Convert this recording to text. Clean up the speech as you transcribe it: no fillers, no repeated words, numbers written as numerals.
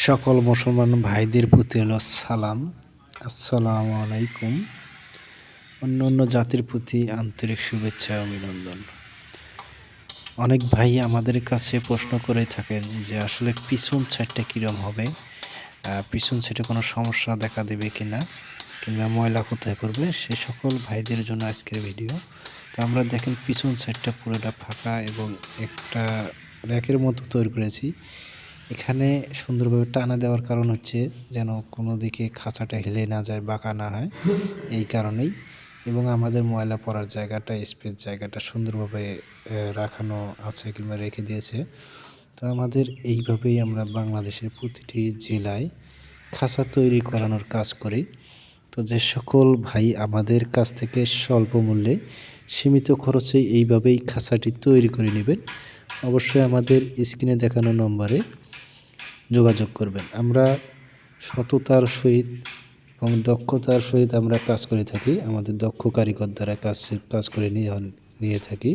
সকল মুসলমান ভাইদের প্রতি হলো সালাম। আসসালামু আলাইকুম। অন্য অন্য জাতির প্রতি আন্তরিক শুভেচ্ছা ও অভিনন্দন। অনেক ভাই আমাদের কাছে প্রশ্ন করে থাকেন যে আসলে পিছন সাইডটা কীরকম হবে, পিছন সাইডে কোনো সমস্যা দেখা দেবে কিনা, কিংবা ময়লা কোথায় পড়বে, সে সকল ভাইদের জন্য আজকের ভিডিও। তো আমরা দেখেন পিছন সাইডটা পুরোটা ফাঁকা এবং একটা র্যাকের মতো তৈরি করেছি। এখানে সুন্দরভাবে টানা দেওয়ার কারণ হচ্ছে যেন কোনো দিকে খাঁচাটা হেলে না যায়, বাঁকা না হয়, এই কারণেই। এবং আমাদের ময়লা পড়ার জায়গাটা, স্পেস জায়গাটা সুন্দরভাবে রাখানো আছে কিংবা রেখে দিয়েছে। তো আমাদের এইভাবেই আমরা বাংলাদেশের প্রতিটি জেলায় খাঁচা তৈরি করানোর কাজ করি। তো যে সকল ভাই আমাদের কাছ থেকে স্বল্প মূল্যে সীমিত খরচে এইভাবেই খাঁচাটি তৈরি করে নেবেন, অবশ্যই আমাদের স্ক্রিনে দেখানো নম্বরে যোগাযোগ করবেন। আমরা সততার সহিত এবং দক্ষতার সহিত আমরা কাজ করে থাকি। আমাদের দক্ষ কারিগর দ্বারা কাজ করে নিয়ে থাকি।